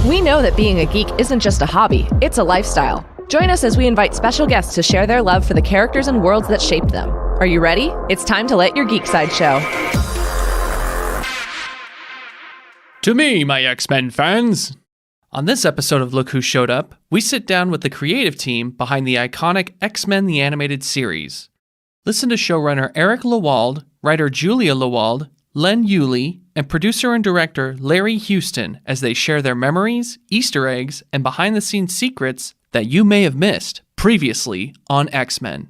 We know that being a geek isn't just a hobby, it's a lifestyle. Join us as we invite special guests to share their love for the characters and worlds that shaped them. Are you ready? It's time to let your geek side show. To me, my X-Men fans! On this episode of Look Who Showed Up, we sit down with the creative team behind the iconic X-Men the Animated Series. Listen to showrunner Eric Lewald, writer Julia Lewald, Len Yulee, and producer and director Larry Houston as they share their memories, Easter eggs, and behind-the-scenes secrets that you may have missed previously on X-Men.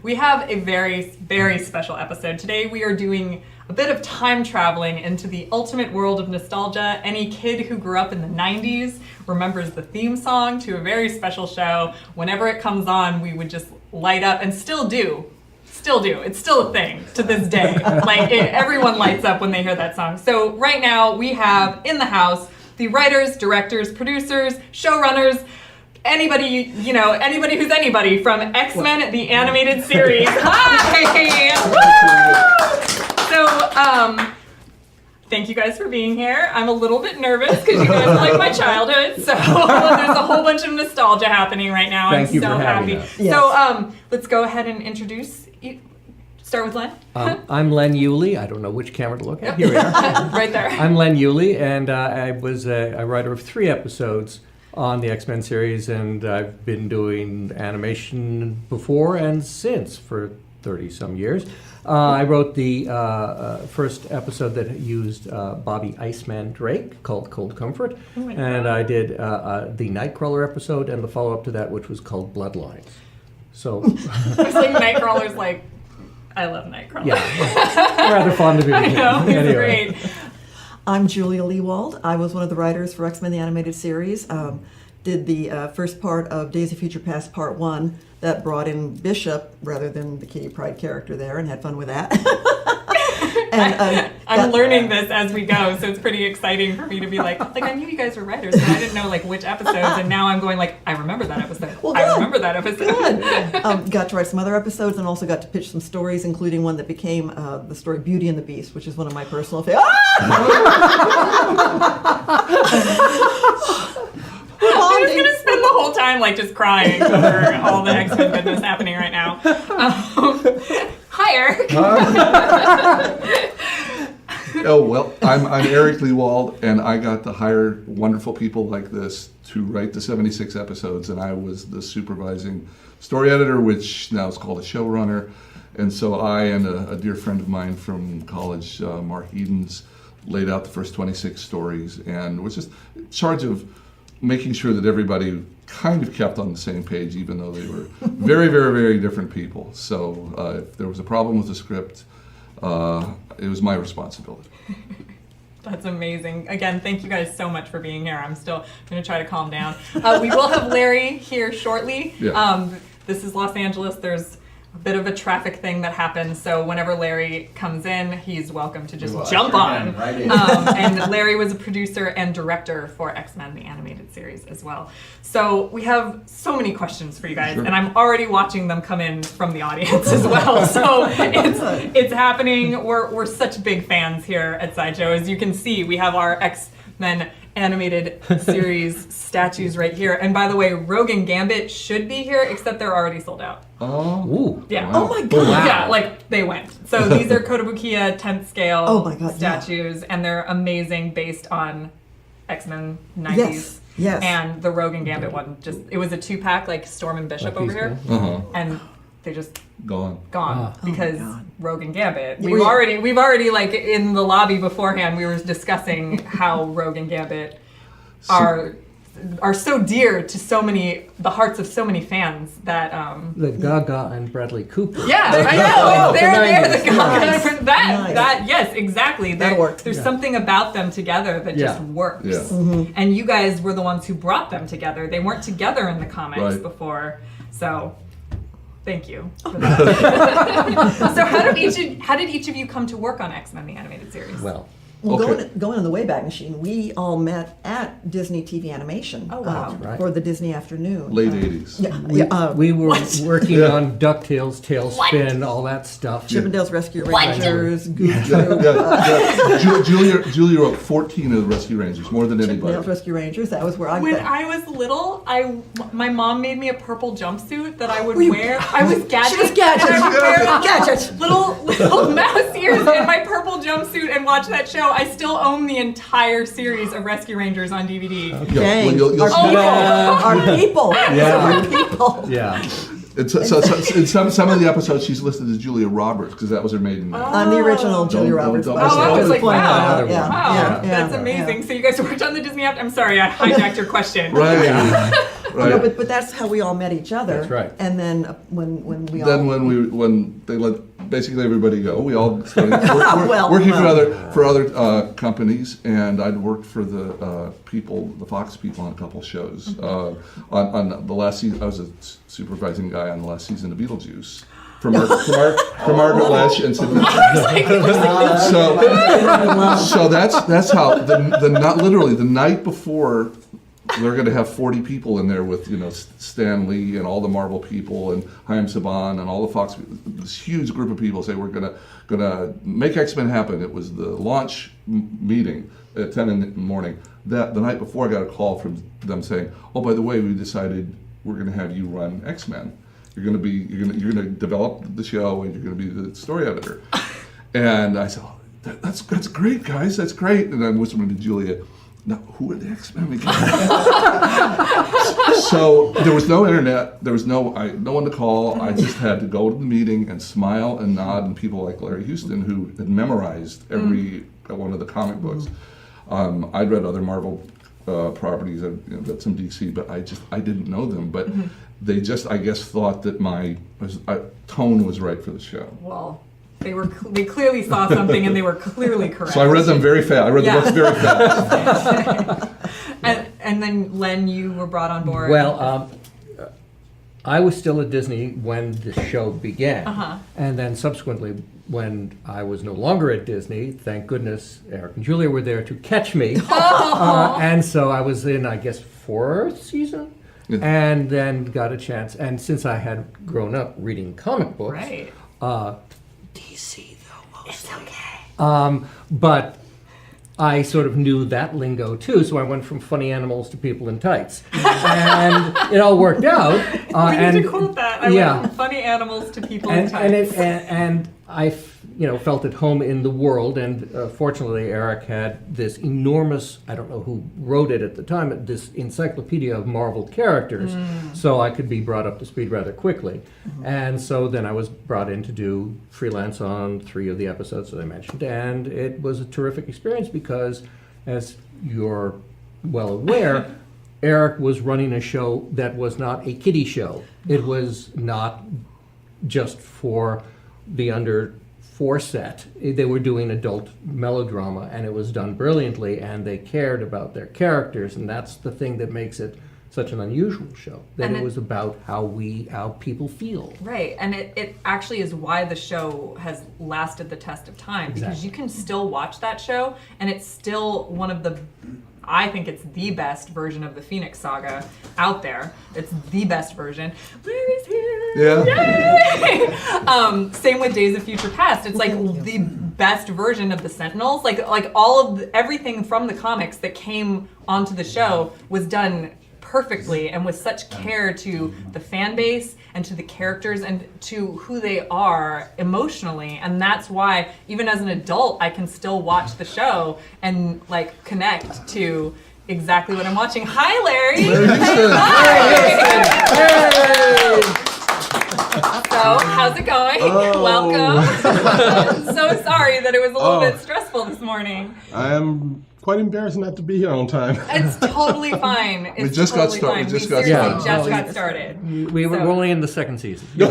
We have a very, very special episode. Today we are doing a bit of time traveling into the ultimate world of nostalgia. Any kid who grew up in the 90s remembers the theme song to a very special show. Whenever it comes on, we would just light up, and still do. It's still a thing to this day. Everyone lights up when they hear that song. So right now we have in the house the writers, directors, producers, showrunners, anybody who's anybody from X-Men the Animated Series. Hi! So, thank you guys for being here. I'm a little bit nervous because you guys are like my childhood, so there's a whole bunch of nostalgia happening right now. Thank you for having us. Yes. So, let's go ahead and introduce. Start with Len. I'm Len Yulee. I don't know which camera to look at. Here we are. Right there. I'm Len Yulee, and I was a writer of 3 episodes on the X-Men series, and I've been doing animation before and since for 30-some years. I wrote the first episode that used Bobby Iceman Drake, called Cold Comfort, and I did the Nightcrawler episode and the follow-up to that, which was called Bloodlines. So it's like Nightcrawler's like, I love Nightcrawler. Yeah, rather fond of it. I know, he's anyway. great. I'm Julia Lewald. I was one of the writers for X-Men the Animated Series. Did the first part of Days of Future Past Part 1 that brought in Bishop rather than the Kitty Pryde character there, and had fun with that. And, I'm learning this as we go, so it's pretty exciting for me to be like I knew you guys were writers, but I didn't know which episodes, and now I'm going I remember that episode. Well, I remember that episode. Good. Got to write some other episodes, and also got to pitch some stories, including one that became the story Beauty and the Beast, which is one of my personal favorites. I'm just gonna spend the whole time just crying over all the X-Men goodness happening right now. Hi, Eric. Oh, well, I'm Eric Lewald, and I got to hire wonderful people like this to write the 76 episodes, and I was the supervising story editor, which now is called a showrunner. And so I and a dear friend of mine from college, Mark Edens, laid out the first 26 stories, and was just in charge of making sure that everybody kind of kept on the same page, even though they were very, very, very different people. So if there was a problem with the script, it was my responsibility. That's amazing. Again, thank you guys so much for being here. I'm still going to try to calm down. We will have Larry here shortly. Yeah. This is Los Angeles. There's a bit of a traffic thing that happens, so whenever Larry comes in, he's welcome to just jump on. Right in. And Larry was a producer and director for X-Men the Animated Series as well. So we have so many questions for you guys, Sure. and I'm already watching them come in from the audience as well. So it's happening. We're such big fans here at Sideshow. As you can see, we have our X-Men Animated Series statues right here. And by the way, Rogue and Gambit should be here, except they're already sold out. Oh. Ooh. Yeah. Wow. Oh my God. Yeah, they went. So these are Kotobukiya 10th scale Oh my God, statues, and they're amazing based on X-Men 90s. Yes. And the Rogue and Gambit one, it was a 2-pack Storm and Bishop over here. Uh-huh. And they just Gone. gone because God. Rogue and Gambit. Yeah, We've well, already in the lobby beforehand, we were discussing how Rogue and Gambit are so dear to the hearts of so many fans that The Gaga and Bradley Cooper. yeah, I know. They're Nice. the guys. Nice. That yes, exactly. That'll work. There's something about them together that just Yeah. works. Yeah. Mm-hmm. And you guys were the ones who brought them together. They weren't together in the comics Right. before. So thank you for that. So how did each of you come to work on X-Men the Animated Series? Well, Well, Okay. going in the Wayback Machine, we all met at Disney TV Animation. Oh, wow. Right. For the Disney Afternoon. Late 80s. Yeah, We were working on DuckTales, Tailspin, all that stuff. Chippendales Rescue Rangers, Goof Yeah, Troop, Julia wrote 14 of the Rescue Rangers, more than anybody. Chippendales Rescue Rangers. That was where I When met. I was little, my mom made me a purple jumpsuit that I would wear. I was Gadget. She was Gadget. and I would wear Gadget. little mouse ears in my purple jumpsuit and watch that show. I still own the entire series of Rescue Rangers on DVD. Yeah, Dang. well, you'll our see- people. Our people. Yeah. Our people. Yeah. It's, in some of the episodes, she's listed as Julia Roberts because that was her maiden name. On the original Julia Roberts. don't but miss Oh, I was like, point wow. out, Another yeah, one. Wow, yeah, that's yeah, amazing. yeah. So you guys worked on the Disney app. I'm sorry, I hijacked your question. Right. No, Right. but that's how we all met each other. That's right. And then when we all Then when they let basically everybody go, we all started Well, working well. for other companies, and I'd worked for the Fox people on a couple shows. On the last season, I was a supervising guy on the last season of Beetlejuice. For Margaret Lesh and Sidney. So that's how literally the night before they're going to have 40 people in there with Stan Lee and all the Marvel people and Chaim Saban and all the Fox, this huge group of people say we're gonna make X-Men happen. It was the launch meeting at 10 in the morning. That the night before I got a call from them saying, oh, by the way, we decided we're going to have you run X-Men. You're going to develop the show and you're going to be the story editor. And I said, oh, that's great, guys. That's great. And I'm whispering to Julia, now who are the X-Men again? So there was no internet. There was no one to call. I just had to go to the meeting and smile and nod. And people like Larry Houston, who had memorized every one of the comic books. I'd read other Marvel properties. I'd read some DC, but I didn't know them. But they just, I guess, thought that my tone was right for the show. Well, they clearly saw something and they were clearly correct. So I read them very fast. I read the Yeah. books very fast. And then Len, you were brought on board. Well, I was still at Disney when the show began. And then subsequently, when I was no longer at Disney, thank goodness Eric and Julia were there to catch me. And so I was in, I guess, 4th season. Yeah. And then got a chance. And since I had grown up reading comic books, right. DC though, mostly. It's okay. But I sort of knew that lingo too, so I went from funny animals to people in tights, and it all worked out. We need to quote that. I went from funny animals to people in tights. And I felt at home in the world, and fortunately Eric had this enormous, I don't know who wrote it at the time, this encyclopedia of Marvel characters, so I could be brought up to speed rather quickly. And so then I was brought in to do freelance on 3 of the episodes that I mentioned, and it was a terrific experience because, as you're well aware, Eric was running a show that was not a kiddie show. It was not just for the under 4 set. They were doing adult melodrama, and it was done brilliantly, and they cared about their characters, and that's the thing that makes it such an unusual show, that And it it- was about how people feel. Right, and it actually is why the show has lasted the test of time, because Exactly. you can still watch that show, and it's still one of the, I think it's the best version of the Phoenix Saga out there. It's the best version. Larry's here! Yeah. Yay! Same with Days of Future Past. It's like the best version of the Sentinels. Like all of everything from the comics that came onto the show was done perfectly and with such care to the fan base and to the characters and to who they are emotionally. And that's why even as an adult I can still watch the show and like connect to exactly what I'm watching. Hi Larry! So, how's it going? Welcome. So sorry that it was a little bit stressful this morning. I am quite embarrassed not to be here on time. It's totally fine. It's We just got totally started. fine. We just We got seriously started. just got started. We were So- only in the 2nd season. Oh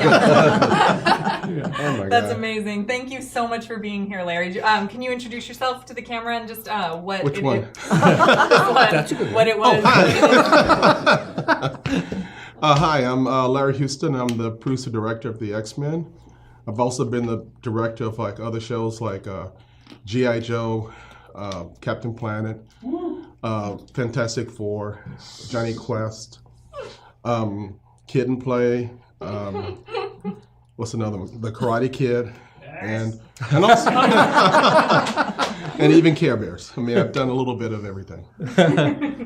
my That's God. amazing. Thank you so much for being here, Larry. Can you introduce yourself to the camera and just what Which it, one? That's a good one. what it was? Hi, I'm Larry Houston. I'm the producer director of the X-Men. I've also been the director of like other shows like G.I. Joe, Captain Planet, Fantastic Four, Johnny Quest, Kid and Play, what's another one? The Karate Kid, and also and even Care Bears. I mean, I've done a little bit of everything.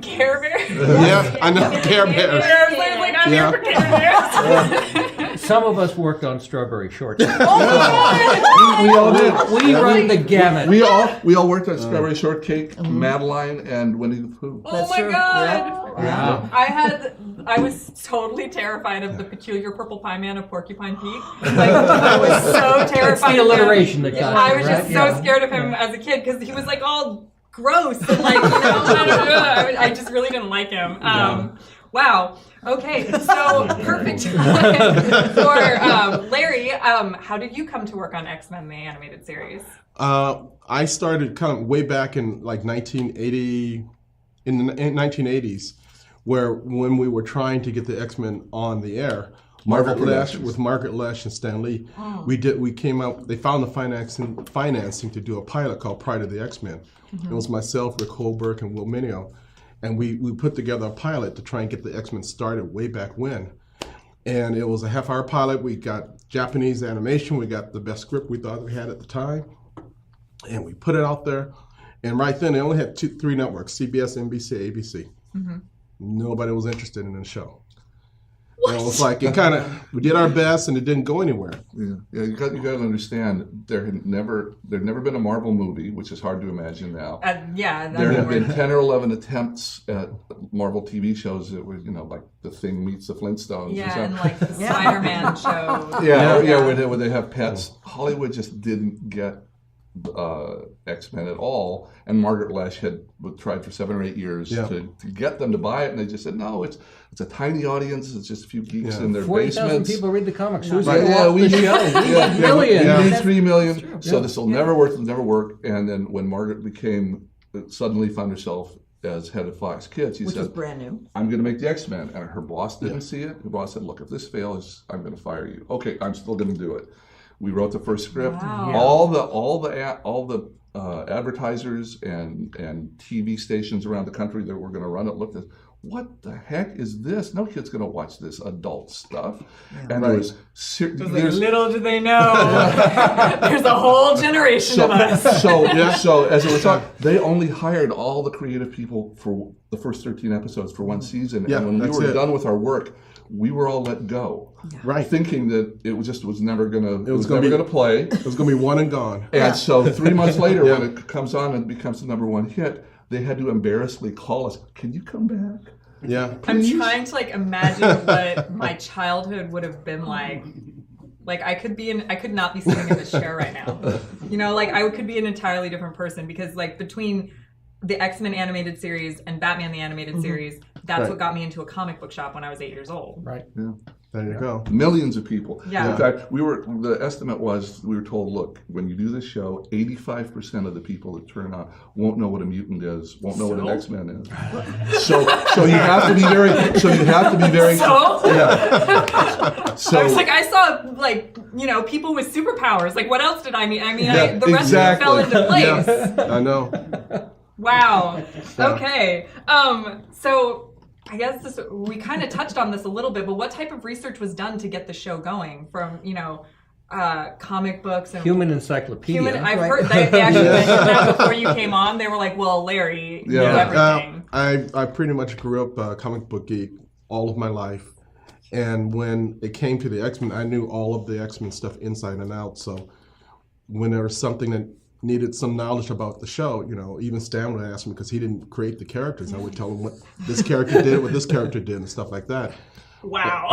Care Bears? Yeah, I know Care Bears. Everybody's like, I'm here for Care Bears. Some of us worked on Strawberry Shortcake. We all did. We run the gamut. We all worked on Strawberry Shortcake, Madeline, and Winnie the Pooh. Oh my true. god! Wow. I was totally terrified of the peculiar purple pie man of Porcupine Peak. Like, I was so terrified. It's the of him. alliteration that got I you, was right? just so scared of him as a kid because he was like all gross and like, I just really didn't like him. Wow. Okay, so perfect time for Larry. How did you come to work on X-Men the animated series? I started kind of way back in like 1980, in the 1980s, when we were trying to get the X-Men on the air. Marvel With Margaret Lesh and Stan Lee, we came out. They found the financing to do a pilot called Pride of the X-Men. It was myself, Rick Holberg, and Will Mineo, and we put together a pilot to try and get the X-Men started way back when. And it was a half-hour pilot. We got Japanese animation. We got the best script we thought we had at the time, and we put it out there. And right then, they only had three networks: CBS, NBC, ABC. Nobody was interested in the show. And it was like we did our best, and it didn't go anywhere. Yeah, you got to understand there had never been a Marvel movie, which is hard to imagine now. There have been 10 or 11 attempts at Marvel TV shows that were, like The Thing meets the Flintstones. Yeah, or and something. like the Spider-Man show. Where they have pets. Hollywood just didn't get X-Men at all, and Margaret Lesh had tried for 7 or 8 years to get them to buy it, and they just said no. It's a tiny audience. It's just a few geeks in their 40,000 basements. people read the comics. We need need 3 million. So this will never work. It'll never work. And then when Margaret suddenly found herself as head of Fox Kids, she Which was said, brand new. I'm going to make the X-Men. And her boss didn't see it. Her boss said, look, if this fails, I'm going to fire you. Okay, I'm still going to do it. We wrote the first script. Wow. All the advertisers and TV stations around the country that were going to run it looked at, what the heck is this? No kid's going to watch this adult stuff. And there's little do they know, there's a whole generation of us. So as a result, they only hired all the creative people for the first 13 episodes for one season. Yeah, and when we that's were it. done with our work, we were all let go, thinking that it was never going to play. It was going to be one and gone. And so 3 months later, when it comes on and becomes the #1 hit, they had to embarrassingly call us, can you come back? Yeah. I'm trying to imagine what my childhood would have been like. Like I could not be sitting in this chair right now. I could be an entirely different person because between the X-Men animated series and Batman the animated series, that's what got me into a comic book shop when I was 8 years old. Right. Yeah. There you go. Millions of people. Yeah. In fact, the estimate was, we were told, look, when you do this show, 85% of the people that turn on won't know what a mutant is, won't know what an X-Men is. So you have to be very. Yeah. So I was like, I saw people with superpowers. Like, what else did I need? I mean, the rest exactly. of it fell into place. Yeah, I know. Wow. Okay. So I guess we kind of touched on this a little bit, but what type of research was done to get the show going? From comic books and Human encyclopedia. I've heard they actually mentioned that before you came on. They were like, "Well, Larry, knew everything." I pretty much grew up a comic book geek all of my life, and when it came to the X-Men, I knew all of the X-Men stuff inside and out. So when there was something that needed some knowledge about the show, even Stan would ask me, because he didn't create the characters. I would tell him what this character did, what this character did, and stuff like that. Wow.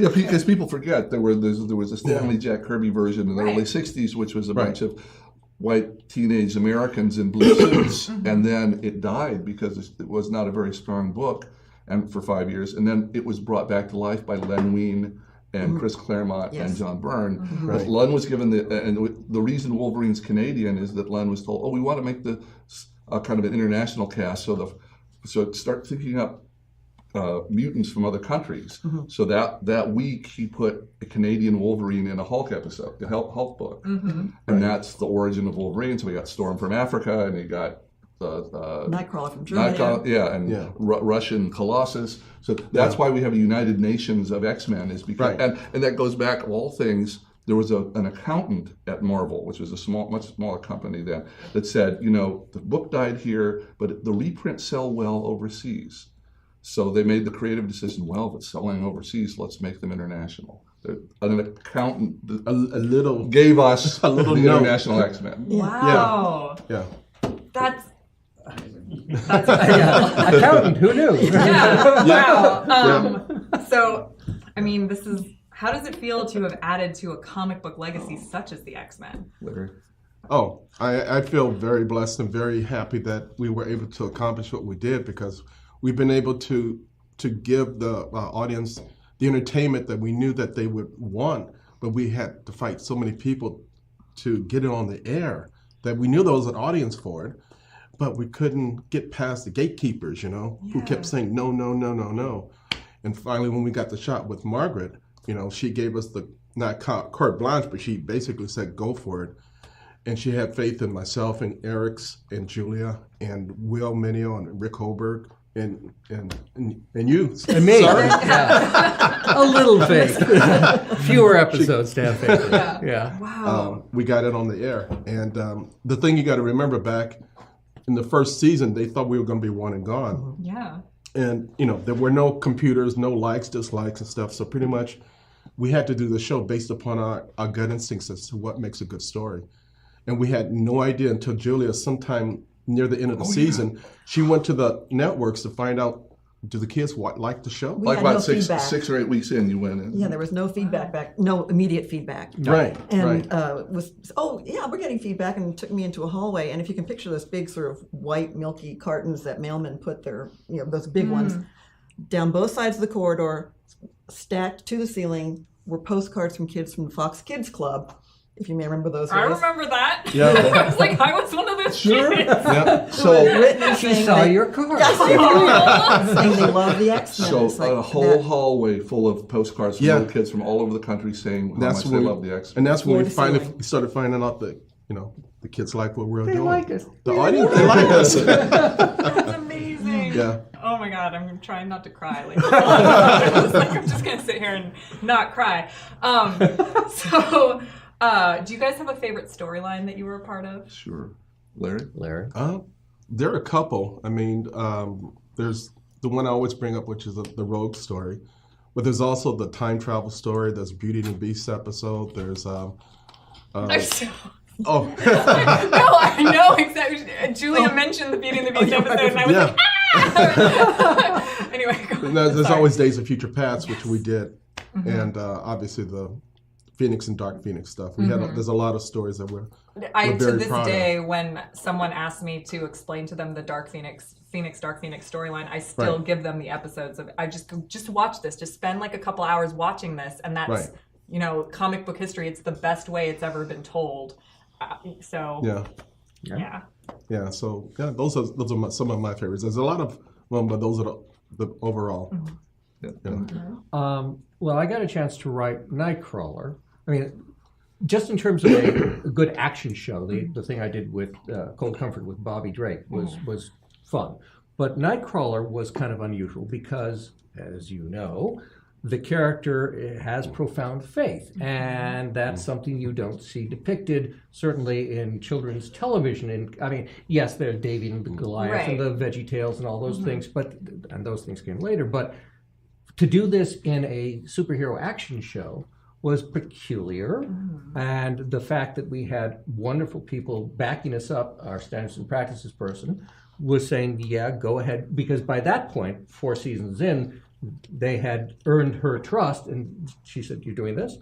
Because people forget there was a Stanley Jack Kirby version in the early '60s, which was a bunch of white teenage Americans in blue suits, and then it died because it was not a very strong book, and for 5 years, and then it was brought back to life by Len Wein and Chris Claremont and John Byrne. But Len was given the reason Wolverine's Canadian is that Len was told, we want to make the kind of an international cast, so start thinking up mutants from other countries. So that week he put a Canadian Wolverine in a Hulk episode, the Hulk book, and that's the origin of Wolverine. So we got Storm from Africa, and he got Nightcrawler from Germany. Russian Colossus. So that's why we have a United Nations of X-Men, is because and that goes back of all things. There was an accountant at Marvel, which was a much smaller company then, that said, the book died here, but the reprints sell well overseas. So they made the creative decision, well, if it's selling overseas, let's make them international. An accountant gave us the international X-Men. Wow. Yeah. That's Accountant, who knew? yeah. Wow. So, I mean, how does it feel to have added to a comic book legacy such as the X-Men? Larry? Oh, I feel very blessed and very happy that we were able to accomplish what we did, because we've been able to give the audience the entertainment that we knew that they would want, but we had to fight so many people to get it on the air that we knew there was an audience for it, but we couldn't get past the gatekeepers, who kept saying no, no, no, no, no. And finally, when we got the shot with Margaret, she gave us not carte blanche, but she basically said, go for it. And she had faith in myself and Eric's and Julia and Will Mineo and Rick Holberg and you. And me. Sorry. Yeah. A little fake. Fewer episodes to have faith. Yeah. Wow. We got it on the air. And the thing you got to remember, back in the first season, they thought we were going to be one and gone. Yeah. And, there were no computers, no likes, dislikes and stuff. So pretty much we had to do the show based upon our gut instincts as to what makes a good story. And we had no idea until Julia, sometime near the end of the season, she went to the networks to find out, do the kids like the show? We Like had about no 6 feedback. or 8 weeks in, you went in. Yeah, there was no feedback back, no immediate feedback. Right, And we're getting feedback, and took me into a hallway. And if you can picture those big sort of white milky cartons that mailmen put their, those big ones, down both sides of the corridor, stacked to the ceiling, were postcards from kids from the Fox Kids Club, if you may remember those. I days. remember that. Yeah. I was like, I was one of those kids. Yeah. So, Written and She saying saw they- your card. saying they love the X-Men. so It's like a whole that. hallway full of postcards from little kids from all over the country saying how much they love the X-Men. And that's when we Floor to finally ceiling. started finding out that, the kids like what we were doing. like us. The audience, they like us. That's amazing. Yeah. Oh my God, I'm trying not to cry. I'm just gonna sit here and not cry. Do you guys have a favorite storyline that you were a part of? Sure. Larry? There are a couple. I mean, there's the one I always bring up, which is the Rogue story. But there's also the time travel story. There's Beauty and the Beast episode. There's No, I know exactly. Julia mentioned the Beauty and the Beast episode, and I was like, ah! Anyway, go on. there's Sorry. always Days of Future Past, which we did, and obviously the Phoenix and Dark Phoenix stuff. We had there's a lot of stories that we're To very this proud day, when someone asks me to explain to them the Dark Phoenix storyline, I still give them the episodes of. I just watch this. Just spend like a couple hours watching this, and that's comic book history. It's the best way it's ever been told. So yeah. So those are some of my favorites. There's a lot of them, but those are the overall. Well, I got a chance to write Nightcrawler. I mean, just in terms of a good action show, the thing I did with Cold Comfort with Bobby Drake was fun. But Nightcrawler was kind of unusual because, as you know, the character has profound faith, and that's something you don't see depicted, certainly in children's television. And I mean, yes, there's David and Goliath and the Veggie Tales and all those things, and those things came later. But to do this in a superhero action show was peculiar, and the fact that we had wonderful people backing us up, our standards and practices person was saying, yeah, go ahead, because by that point, 4 seasons in, they had earned her trust, and she said, you're doing this?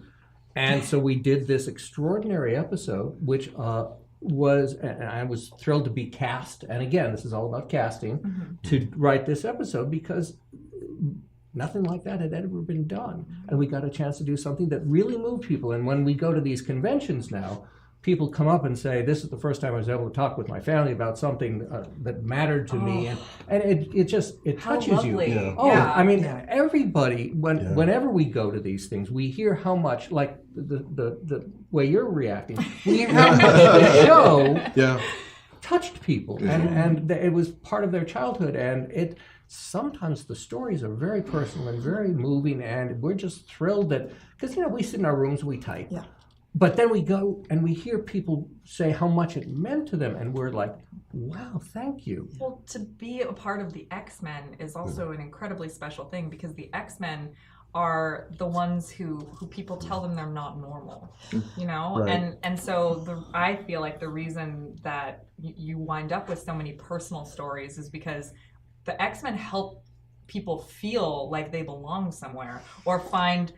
And so we did this extraordinary episode, which was, and I was thrilled to be cast, and again, this is all about casting, to write this episode, because nothing like that had ever been done. And we got a chance to do something that really moved people. And when we go to these conventions now, people come up and say, "This is the first time I was able to talk with my family about something that mattered to me," and it How touches you. lovely. Yeah. Oh, Yeah. I mean, everybody. Whenever we go to these things, we hear how much, like the way you're reacting, we hear how much the show Yeah. touched people, and it was part of their childhood, and it. Sometimes the stories are very personal and very moving, and we're just thrilled that, because we sit in our rooms, we type. Yeah. But then we go and we hear people say how much it meant to them, and we're like, wow, thank you. Well, to be a part of the X-Men is also an incredibly special thing, because the X-Men are the ones who people tell them they're not normal, Right. and so I feel like the reason that you wind up with so many personal stories is because the X-Men help people feel like they belong somewhere, or find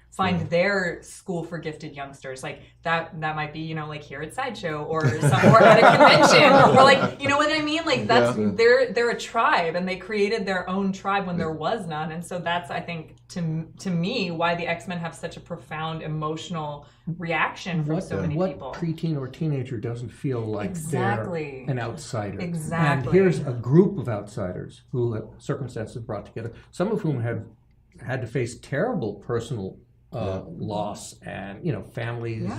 their school for gifted youngsters. Like that might be, like here at Sideshow, or somewhere at a convention, or like, you know what I mean? Like that's they're a tribe, and they created their own tribe when there was none. And so that's, I think, to me, why the X-Men have such a profound emotional reaction from so many people. What preteen or teenager doesn't feel like Exactly. they're an outsider? Exactly. And here's a group of outsiders who circumstances brought together, some of whom have had to face terrible personal loss, and families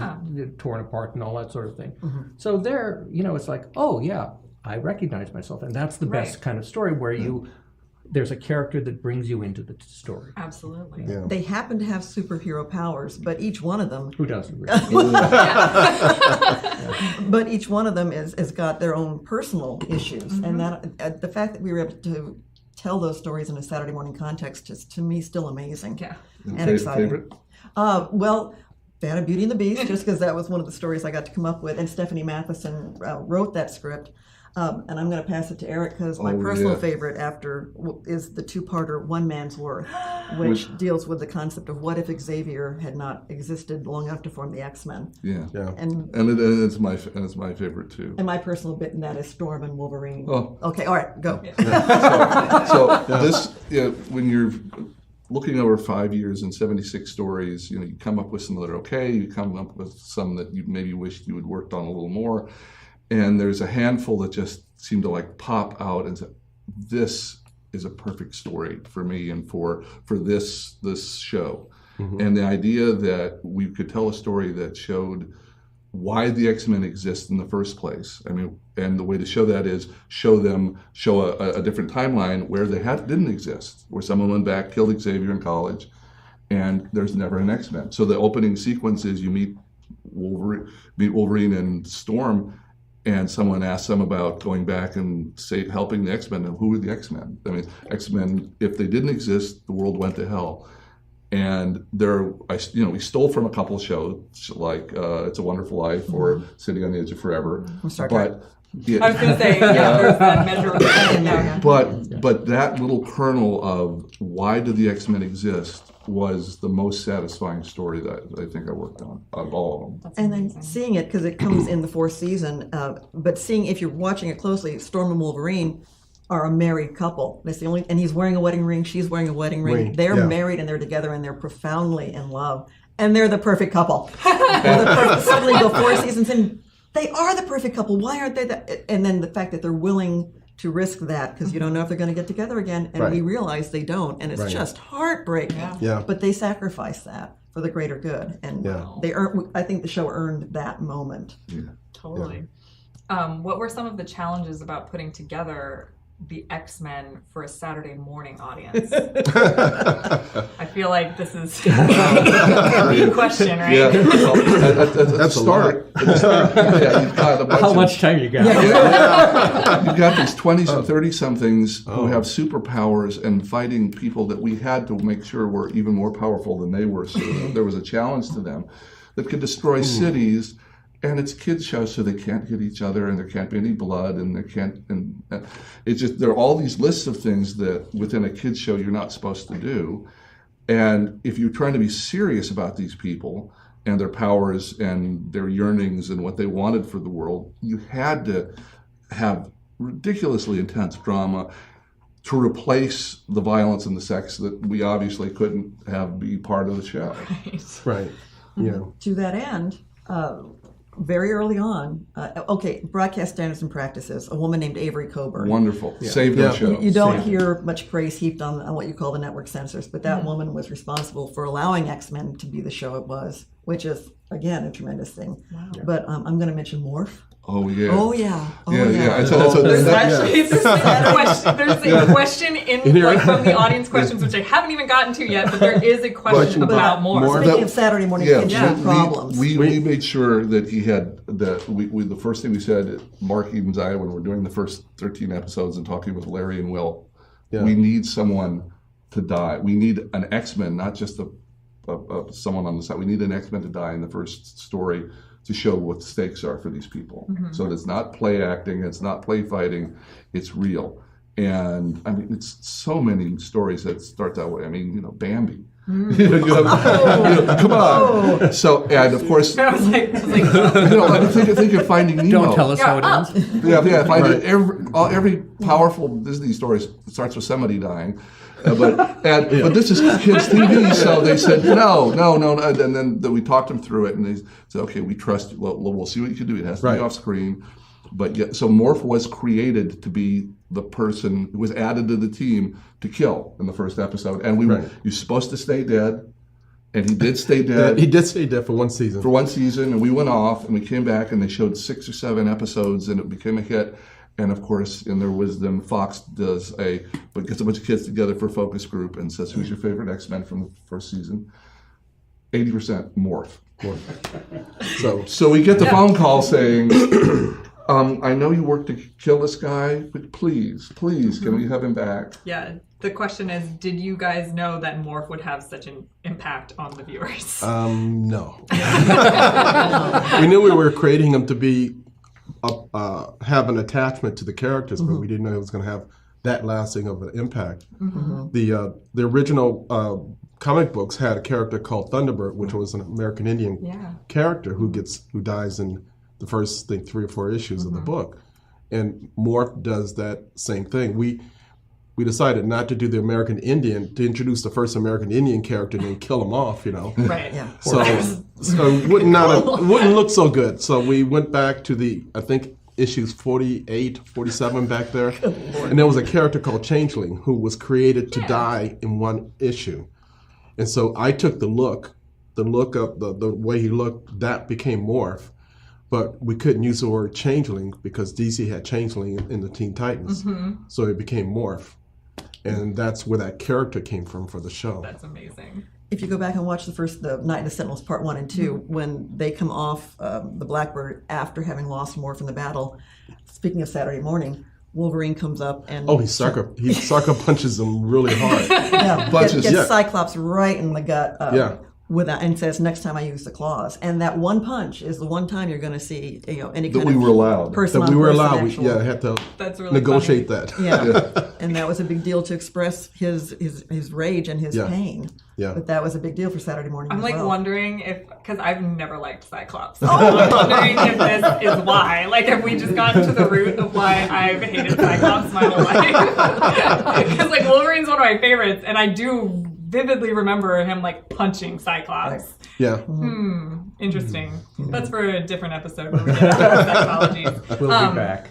torn apart and all that sort of thing. So they're, it's like, oh yeah, I recognize myself, and that's the best kind of story where there's a character that brings you into the story. Absolutely. Yeah. They happen to have superhero powers, but each one of them Who doesn't really? But each one of them has got their own personal issues, and that the fact that we were able to tell those stories in a Saturday morning context is, to me, still amazing. Yeah. And exciting. Favorite? Well, fan of Beauty and the Beast, just because that was one of the stories I got to come up with, and Stephanie Matheson wrote that script. And I'm going to pass it to Eric, because my personal favorite is the two-parter One Man's Worth, which deals with the concept of what if Xavier had not existed long enough to form the X-Men. Yeah. And It's my favorite too. my personal bit in that is Storm and Wolverine. Oh. Okay, all right, go. So this, when you're looking over 5 years and 76 stories, you come up with some that are okay. You come up with some that you maybe wished you had worked on a little more. And there's a handful that just seem to pop out and say, this is a perfect story for me and for this show. And the idea that we could tell a story that showed why the X-Men exist in the first place. I mean, and the way to show that is show a different timeline where they didn't exist, where someone went back, killed Xavier in college, and there's never an X-Men. So the opening sequence is you meet Wolverine and Storm, and someone asks them about going back and helping the X-Men. And who are the X-Men? I mean, X-Men, if they didn't exist, the world went to hell. And we stole from a couple of shows like It's a Wonderful Life or Sitting on the Edge of Forever. Star Trek. I was going to say, there's that measure of yeah. But that little kernel of why do the X-Men exist was the most satisfying story that I think I worked on of all of them. That's And amazing. then seeing it, because it comes in the fourth season, but seeing, if you're watching it closely, Storm and Wolverine are a married couple. That's the only, and he's wearing a wedding ring, she's wearing a wedding ring. They're married and they're together and they're profoundly in love. And they're the perfect couple. They're the perfect, suddenly go 4 seasons in, they are the perfect couple. Why aren't they that? And then the fact that they're willing to risk that, because you don't know if they're going to get together again, and we realize they don't, and it's just heartbreaking. Yeah. But they sacrifice that for the greater good, and they earn. I think the show earned that moment. Totally. What were some of the challenges about putting together the X-Men for a Saturday morning audience? I feel like this is a big question, right? Yeah, well, at the start, you've got a bunch How of, much time you got? you've got these 20s and 30-somethings who have superpowers and fighting people that we had to make sure were even more powerful than they were. So there was a challenge to them that could destroy cities. And it's kids' shows, so they can't hit each other, and there can't be any blood, and there can't. And it's just there are all these lists of things that within a kids' show you're not supposed to do. And if you're trying to be serious about these people and their powers and their yearnings and what they wanted for the world, you had to have ridiculously intense drama to replace the violence and the sex that we obviously couldn't have be part of the show. Right. Yeah. To that end, very early on, broadcast standards and practices, a woman named Avery Coburn. Wonderful. Saved our show. You don't hear much praise heaped on what you call the network censors, but that woman was responsible for allowing X-Men to be the show it was, which is, again, a tremendous thing. Wow. But I'm going to mention Morph. Oh yeah. Oh yeah. Oh Yeah. There's actually a question in like, from the audience questions, which I haven't even gotten to yet, but there is a question about Morph. Speaking of Saturday morning problems. We made sure that he had that. We the first thing we said, Mark Eden's eye, when we're doing the first 13 episodes and talking with Larry and Will, we need someone to die. We need an X-Men, not just someone on the side. We need an X-Men to die in the first story to show what the stakes are for these people. So it's not play acting, it's not play fighting, it's real. And I mean, it's so many stories that start that way. I mean, Bambi. Come on. So, and of course, I was like think of Finding Nemo. Don't tell us how it ends. Every powerful Disney story starts with somebody dying. But this is kids' TV, so they said no, and then we talked them through it, and they said, okay, we trust you. Well, we'll see what you can do. It has to be off screen, but so Morph was created to be the person who was added to the team to kill in the first episode, and you're supposed to stay dead, and he did stay dead. He did stay dead for one season. And we went off, and we came back, and they showed 6 or 7 episodes, and it became a hit. And of course, in their wisdom, Fox gets a bunch of kids together for a focus group and says, "Who's your favorite X-Men from the first season?" 80% Morph. So we get the phone call saying, "I know you worked to kill this guy, but please, can we have him back?" Yeah. The question is, did you guys know that Morph would have such an impact on the viewers? No. We knew we were creating him to be. Have an attachment to the characters, but we didn't know it was going to have that lasting of an impact. The original comic books had a character called Thunderbird, which was an American Indian character who dies in the first 3 or 4 issues of the book, and Morph does that same thing. We decided not to do the American Indian, to introduce the first American Indian character and then kill him off, Right. Yeah. So it wouldn't look so good. So we went back to I think issues 48, 47 back there. And there was a character called Changeling who was created to die in one issue. And so I took the look of the way he looked, that became Morph. But we couldn't use the word Changeling because DC had Changeling in the Teen Titans. So it became Morph. And that's where that character came from for the show. That's amazing. If you go back and watch the Night of the Sentinels Part 1 and 2, when they come off the Blackbird after having lost Morph in the battle, speaking of Saturday morning, Wolverine comes up and... Oh, he sucker punches him really hard. Gets Cyclops right in the gut. And says, next time I use the claws. And that one punch is the one time you're going to see, any kind we were allowed. person that on we were person allowed. actual. We had to really negotiate funny. that. Yeah. And that was a big deal to express his rage and his pain. Yeah. But that was a big deal for Saturday morning. I'm as well. wondering because I've never liked Cyclops. So I'm wondering if this is why. Like, have we just gotten to the root of why I've hated Cyclops my whole life? Because Wolverine's one of my favorites, and I do vividly remember him punching Cyclops. Yeah. Interesting. That's for a different episode where we get into psychology. We'll be back.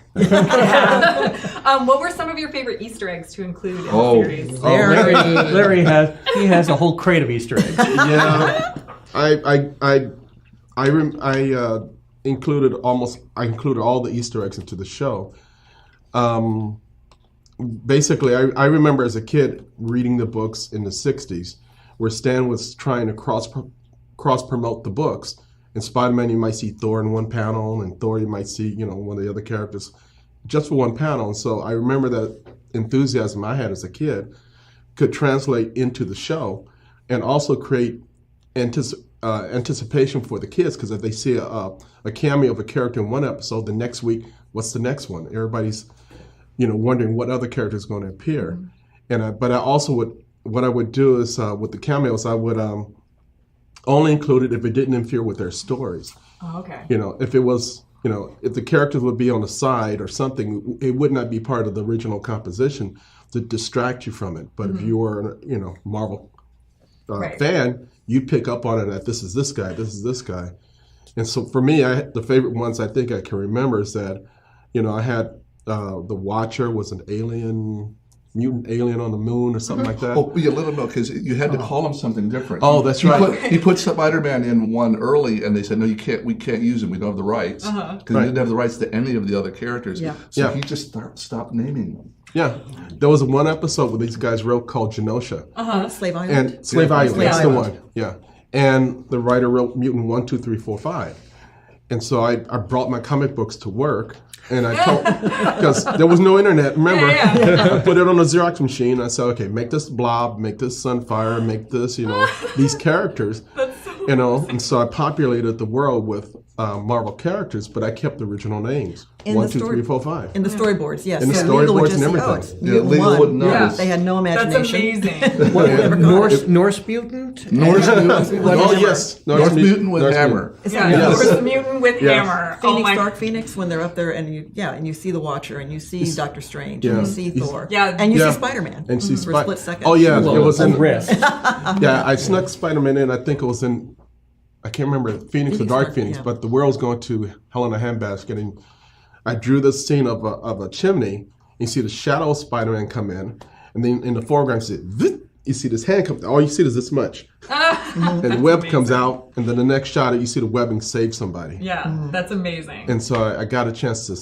What were some of your favorite Easter eggs to include in the series? Larry has a whole crate of Easter eggs. Yeah. I included all the Easter eggs into the show. Basically, I remember as a kid reading the books in the 60s where Stan was trying to cross-promote the books. In Spider-Man, you might see Thor in one panel, and Thor, you might see, one of the other characters just for one panel. And so I remember that enthusiasm I had as a kid could translate into the show and also create anticipation for the kids, because if they see a cameo of a character in one episode, the next week, what's the next one? Everybody's wondering what other character is going to appear. And but I also what I would do is with the cameos, I would only include it if it didn't interfere with their stories. Oh, okay. If it was, if the characters would be on the side or something, it would not be part of the original composition to distract you from it. But if you were, Marvel fan, you'd pick up on it that this is this guy, this is this guy. And so for me, the favorite ones I think I can remember is that, I had the Watcher was an mutant alien on the moon or something like that. Oh, yeah, let him know, because you had to call him something different. Oh, that's right. He put Spider-Man in one early, and they said, no, we can't use him. We don't have the rights. Because he didn't have the rights to any of the other characters. Yeah. So he just stopped naming them. Yeah. There was one episode where these guys wrote called Genosha. Slave Island. And Slave Island, Slave that's the Island. one. Yeah. And the writer wrote Mutant 1, 2, 3, 4, 5. And so I brought my comic books to work, and I told, because there was no internet, remember? I put it on a Xerox machine. I said, okay, make this Blob, make this Sunfire, make this, these characters. And so I populated the world with Marvel characters, but I kept the original names. In 1, the 2, story- 3, 4, 5. In the storyboards, yes. In the So Legal would storyboards just and say, everything. it's Yeah, mutant Legal one. wouldn't notice. They had no That's imagination. amazing. Norse mutant? Norse mutant. Oh, yes. Norse mutant with Norse hammer. It's Yeah, like Yes. Norse mutant with hammer. Oh Phoenix, my. Dark Phoenix, when they're up there, and you see the Watcher, and you see Doctor Strange, Yeah. and you see Thor, Yeah. and you Yeah. see Spider-Man And see for a split second. Oh, yeah. It was in. risk. Yeah, I snuck Spider-Man in. I think it was in, I can't remember, Phoenix or Dark Phoenix, yeah. but the world's going to hell in a handbasket. And I drew this scene of a chimney. You see the shadow of Spider-Man come in, and then in the foreground, you see this hand come. All you see is this much, and the web comes out, and then the next shot, you see the webbing save somebody. Yeah, that's amazing. And so I got a chance to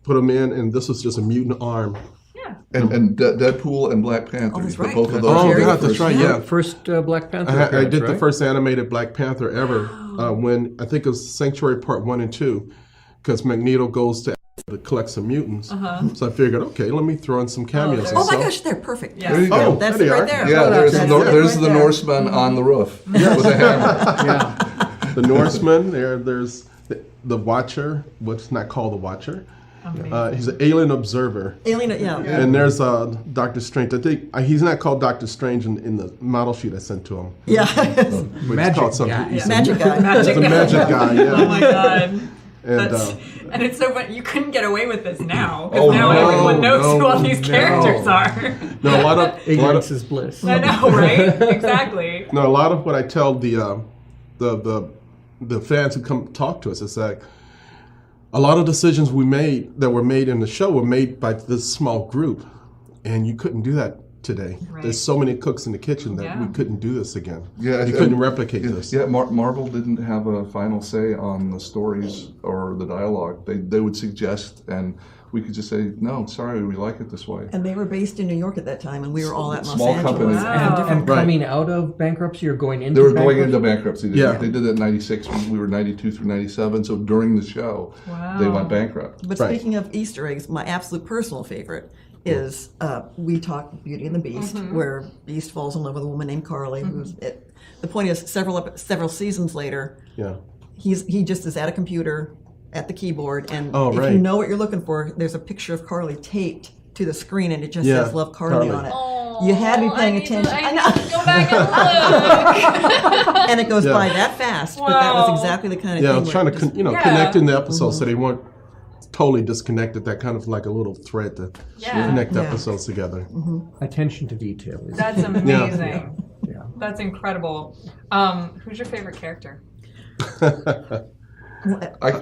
put him in, and this was just a mutant arm. Yeah. And Deadpool and Black Panther. that's right. Both of those. Oh, Very God, that's first right. one. Yeah. First Black Panther I appearance, did the right? first animated Black Panther ever when I think it was Sanctuary Part 1 and 2, because Magneto goes to collect some mutants. So I figured, okay, let me throw in some cameos. there's- Oh and my so- gosh, they're perfect. Yeah. There you go. That's There it they right are. there. Yeah, there's That's the, it there's right the there. Norseman on the roof with a hammer. Yeah. The Norseman, there's the Watcher, what's not called the Watcher. He's an alien observer. Alien, yeah. And there's Doctor Strange. I think he's not called Doctor Strange in the model sheet I sent to him. Yeah. But it's Magic called something. guy. He's a Magic guy. He's a magic guy, yeah. Oh my god. And, That's, and it's so funny. You couldn't get away with this now. Oh, Because now no, everyone knows who all no, these no. characters are. no, a lot of Ignorance is bliss. I know, right? Exactly. No, a lot of what I tell the fans who come talk to us is that a lot of decisions that were made in the show were made by this small group, and you couldn't do that today. Right. There's so many cooks in the kitchen that Yeah. we couldn't do this again. Yeah, you couldn't replicate this. Yeah, Marvel didn't have a final say on the stories or the dialogue. They would suggest, and we could just say, no, sorry, we like it this way. And they were based in New York at that time, and we were all at Los Small Angeles. company. Wow. And Right. coming out of bankruptcy or going into They were going bankruptcy? into bankruptcy. Yeah. They did it in 96. We were 92 through 97. So during the show, they went bankrupt. But Right. speaking of Easter eggs, my absolute personal favorite is we talk Beauty and the Beast, where Beast falls in love with a woman named Carly. The point is, several seasons later, Yeah. he just is at a computer at the keyboard, and Oh, if you right. know what you're looking for, there's a picture of Carly taped to the screen, and it just Yeah, says "Love Carly" Carly. on it. You had to be paying attention. I know. Go back and look. And it goes Yeah. by that fast, but that was Wow. exactly the kind of Yeah, I thing. was trying to where it just- Yeah. connect in the episodes so they weren't totally disconnected. That kind of like a little thread to Yeah. connect Yeah. episodes together. Attention to detail. Is That's amazing. Yeah. That's incredible. Who's your favorite character?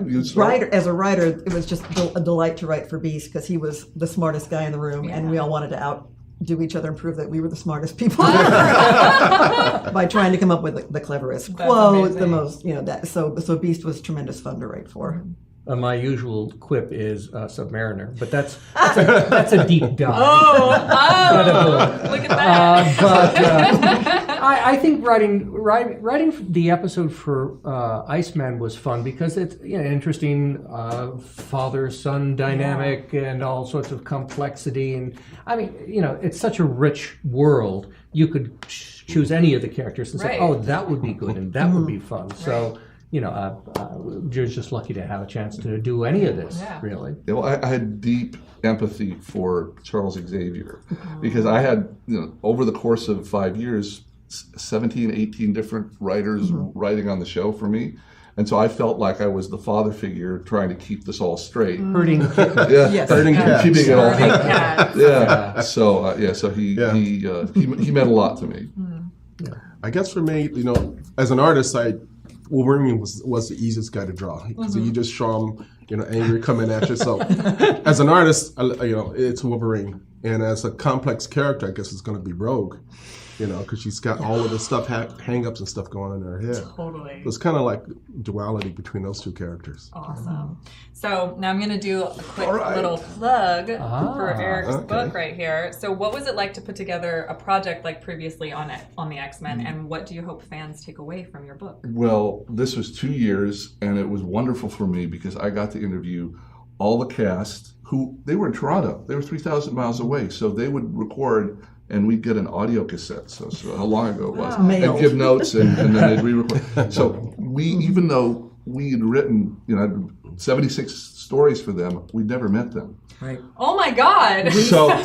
You start? As a writer, it was just a delight to write for Beast because he was the smartest guy in the room, and we all wanted to outdo each other and prove that we were the smartest people by trying to come up with the cleverest That's quotes, the amazing. most, that. So Beast was tremendous fun to wite for. My usual quip is Submariner, but that's a deep dive. Oh, look at that. But I think writing the episode for Iceman was fun because it's interesting father-son dynamic and all sorts of complexity, and I mean it's such a rich world. You could choose any of the characters and say, Right. oh, that would be good and that would be fun. So. You're just lucky to have a chance to do any of this, Yeah. really. Yeah, well, I had deep empathy for Charles Xavier because I had, over the course of 5 years, 17, 18 different writers writing on the show for me. And so I felt like I was the father figure trying to keep this all straight. Hurting Yeah, Yes. Herding cats. keeping it all. Herding cats. Yeah. So he Yeah. he meant a lot to me. I guess for me, as an artist, Wolverine was the easiest guy to draw because you just show him, angry coming at you. So as an artist, it's Wolverine, and as a complex character, I guess it's going to be Rogue. Because she's got all of the stuff, hang-ups and stuff going on in her head. Totally. So it's kind of like duality between those two characters. Awesome. So now I'm going to do a quick little plug for Eric's book right here. So what was it like to put together a project like previously on the X-Men, and what do you hope fans take away from your book? Well, this was 2 years, and it was wonderful for me because I got to interview all the cast they were in Toronto. They were 3,000 miles away, so they would record and we'd get an audio cassette. So how long ago it was. And give notes, and then they'd re-record. So even though we had written 76 stories for them, we'd never met them. Right. Oh my God! So I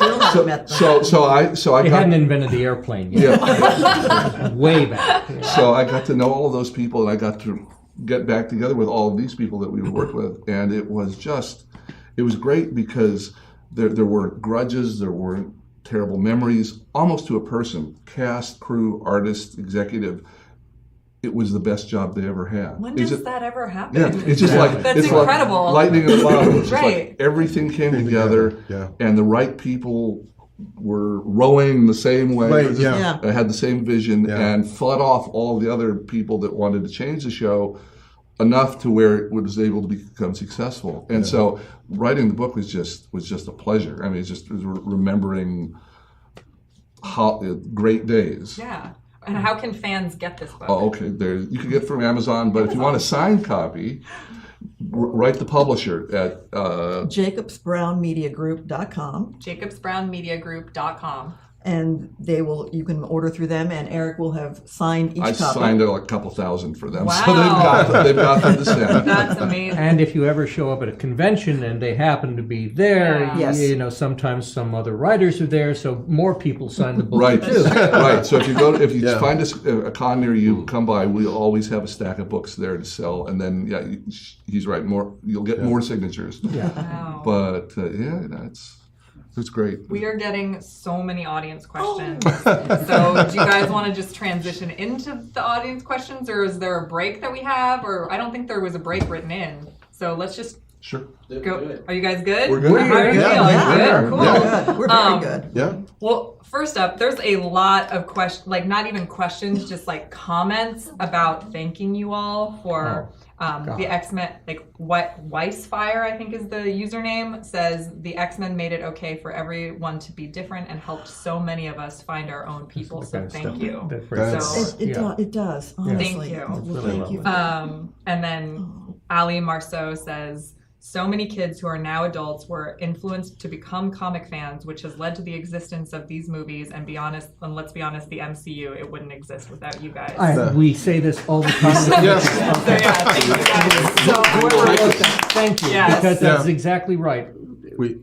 They got hadn't invented the airplane yet. Way back. So I got to know all of those people, and I got to get back together with all of these people that we worked with, and it was great because there weren't grudges, there weren't terrible memories, almost to a person, cast, crew, artist, executive. It was the best job they ever had. When does that ever happen? Yeah, it's just like that's it's incredible. like lightning in a bottle. It's just Right. like everything came together, and the right people were rowing the same way. Right, Had the same vision, and fought off all the other people that wanted to change the show enough to where it was able to become successful. And so writing the book was just a pleasure. I mean, it was remembering great days. Yeah. And how can fans get this book? Oh, okay. You can get it from Amazon, but if you want a signed copy, write the publisher at jacobsbrownmediagroup.com. jacobsbrownmediagroup.com. And you can order through them, and Eric will have signed each I copy. signed a couple thousand for them, Wow. so they've got them to send. That's amazing. And if you ever show up at a convention and they happen to be there, Yeah. Yes. sometimes some other writers are there, so more people sign the book Right, too. right. So if you find a con near you, come by. We'll always have a stack of books there to sell, and then he's right. You'll get more signatures. Wow. But it's great. We are getting so many audience questions. So do you guys want to just transition into the audience questions, or is there a break that we have? Or I don't think there was a break written in. So let's just Sure. go. Are you guys good? We're good. How are you feeling? Good? Cool. Good. We're very good. Yeah. Well, first up, there's a lot of questions, like not even questions, just like comments about thanking you all for the X-Men. Like what Weissfire, I think is the username, says the X-Men made it okay for everyone to be different and helped so many of us find our own people. So thank you. It does, honestly. Thank you. Well, thank you. And then Ali Marceau says, so many kids who are now adults were influenced to become comic fans, which has led to the existence of these movies. And let's be honest, the MCU, it wouldn't exist without you guys. We say this all the time. So yeah, thank you guys. Thank you, Yes. because that's exactly right.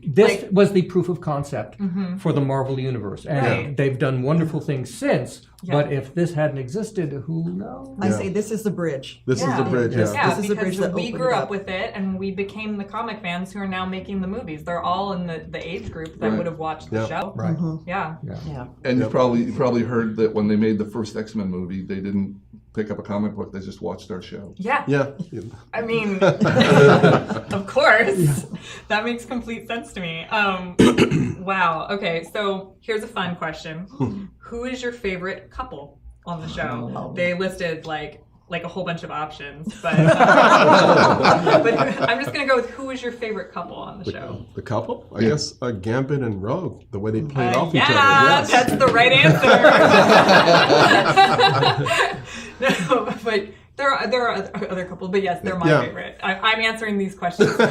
This Like- was the proof of concept for the Marvel Universe, and Right. they've done wonderful things since. Yeah. But if this hadn't existed, who knows? I say this is the bridge. This is the bridge, Yes. Yeah, This is the bridge because that we opened grew it up up. with it, and we became the comic fans who are now making the movies. They're all in the age group that Right. would have watched the show. Right. Yeah. Yeah. And you probably heard that when they made the first X-Men movie, they didn't pick up a comic book; they just watched our show. Yeah. Yeah. I mean, of course. That makes complete sense to me. Wow. Okay, so here's a fun question. Who is your favorite couple on the show? They listed like a whole bunch of options, but I'm just going to go with who is your favorite couple on the show? The couple? I guess Gambit and Rogue, the way they played off each other. Yeah, Yes. that's the right answer. No, but there are other couples, but yes, they're my favorite. I'm answering these questions too.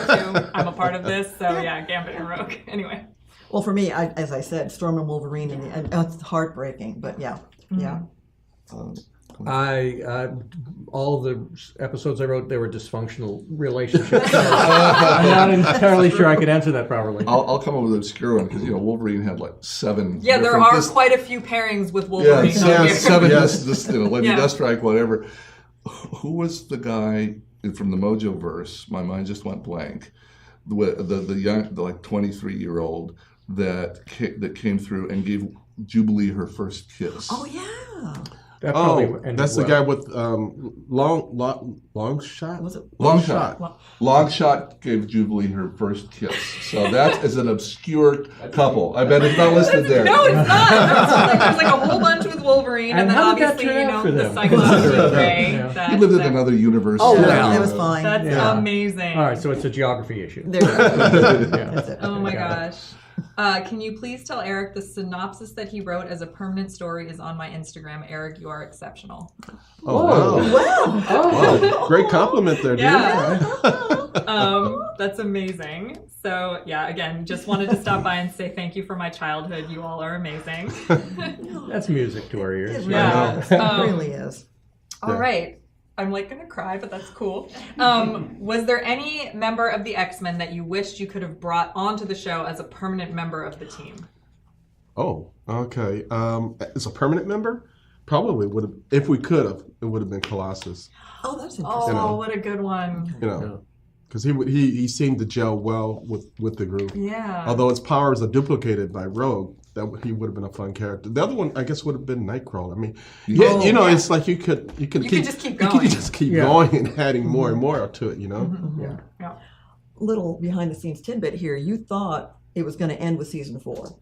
I'm a part of this, so yeah, Gambit and Rogue. Anyway. Well, for me, as I said, Storm and Wolverine, and it's heartbreaking, but yeah. All the episodes I wrote, they were dysfunctional relationships. So I'm not entirely sure I could answer that properly. I'll come up with an obscure one because Wolverine had like 7. Yeah, there are quite a few pairings with Wolverine. Yeah, on here. 7. This Lady Yeah. Deathstrike, whatever. Who was the guy from the Mojo verse? My mind just went blank. The young, the like 23-year-old that came through and gave Jubilee her first kiss. Oh, yeah. That probably Oh, ended that's the well. guy with long shot. Was it? Long Shot. Long Shot gave Jubilee her first kiss. So that is an obscure couple. I bet it's not listed there. No, it's not. There's like a whole bunch with Wolverine, and then how did that obviously, turn out for the them? Cyclops and Ray. Yeah. He lived in another universe. Oh, Yeah, yeah. it was fine. That's Yeah. amazing. All right, so it's a geography issue. There you go. Yeah. That's it. Oh my Got it. gosh. Can you please tell Eric the synopsis that he wrote as a permanent story is on my Instagram. Eric, you are exceptional. Oh, wow. Wow. Wow. Great compliment there, dude. Yeah. That's amazing. So yeah, again, just wanted to stop by and say thank you for my childhood. You all are amazing. That's music to our ears. It really Yeah. is. It really is. All right. I'm like gonna cry, but that's cool. Was there any member of the X-Men that you wished you could have brought onto the show as a permanent member of the team? Oh, okay. As a permanent member, probably would have. If we could have, it would have been Colossus. Oh, that's Oh, interesting. know. what a good one. You know, because he seemed to gel well with the group. Yeah. Although his powers are duplicated by Rogue, he would have been a fun character. The other one, I guess, would have been Nightcrawler. I mean, Yeah. you know, it's like you could just keep You going. could just keep Yeah. going and adding more and more to it. You know. Yeah. Yeah. Little behind the scenes tidbit here. You thought it was going to end with season 4.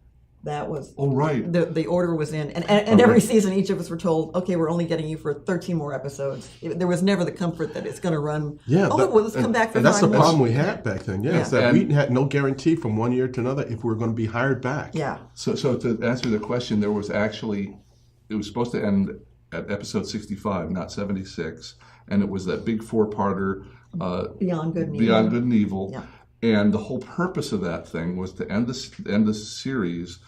That was Oh, right. the order was in, and every season each of us were told, okay, we're only getting you for 13 more episodes. There was never the comfort that it's going to run. Yeah. Oh, well, let's come back for And that's the 9 more. problem we had back then. Yeah, is Yeah. that And- we had no guarantee from one year to another if we were going to be hired back. Yeah. So to answer the question, it was supposed to end at episode 65, not 76. And it was that big 4-parter, Beyond Good and Evil. Beyond Good and Evil. Yeah. And the whole purpose of that thing was to end the series